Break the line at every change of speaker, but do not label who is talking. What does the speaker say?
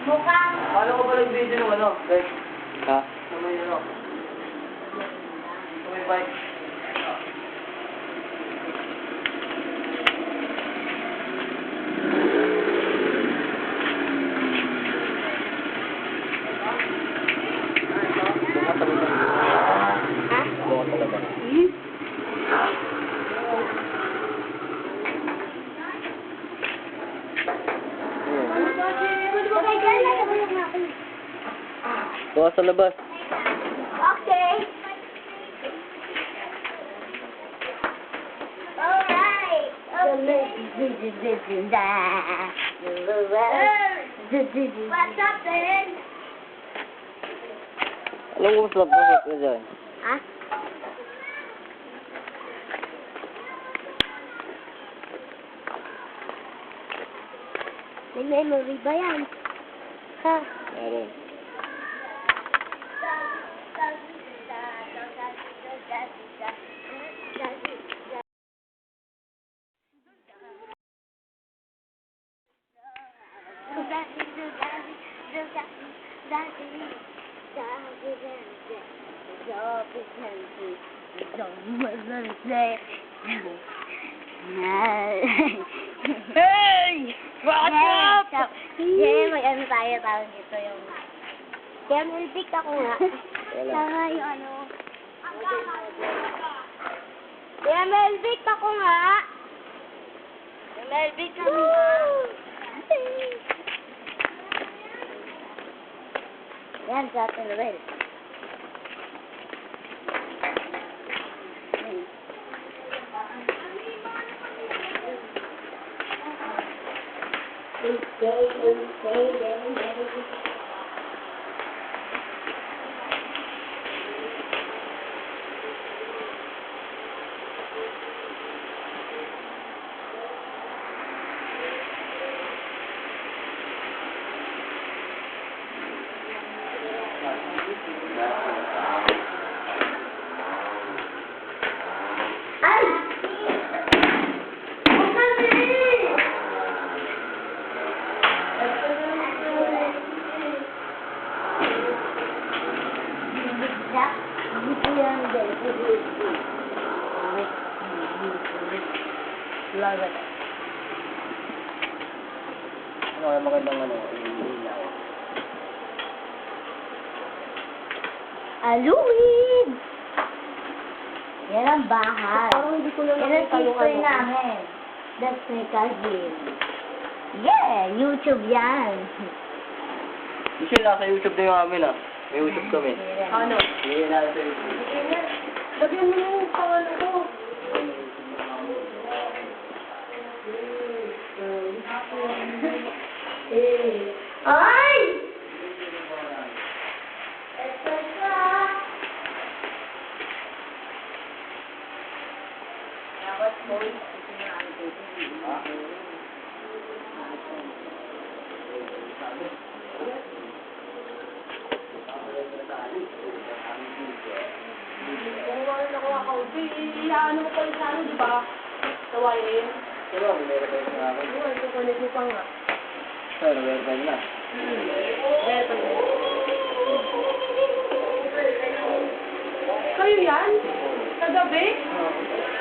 Mukhang.
Paano ko ba nag-video ng ano? Like,
Ha?
sa may ano? Sa may bike.
Ha?
Bukas sa labas. Bukas sa labas.
Okay. Alright. What's up, then?
Anong gusto na po dyan?
Ha? May memory ba yan? Ha?
Meron.
Hey! What's up? Yeah, may ano tayo tawag dito yung... Kaya nilbik ako nga.
Wala.
Saka yung ano... Kaya melbik ako nga. Melbik kami nga. Yan, sa atin, Noel. Ay!
Love it. Ano kaya magandang ano? Ilaw.
Aluwid! Yan ang bahay.
Parang hindi ko na
Yan ang
nakita yung
sister
ano.
namin. That's my cousin. Yeah! YouTube yan.
Michelle, nasa YouTube na yung amin ah. May YouTube kami.
Ano?
Hindi na sa YouTube.
Lagyan mo yung pangalan ko.
Ay! Ito siya. Dapat boy.
Kung wala na ko ako, ano mo pala sa ano, di ba? Sa wiring.
Pero, meron tayo sa akin.
Ano, ito connect mo pa nga.
Pero, meron tayo na.
Meron. Kayo yan? Kagabi?
Oo.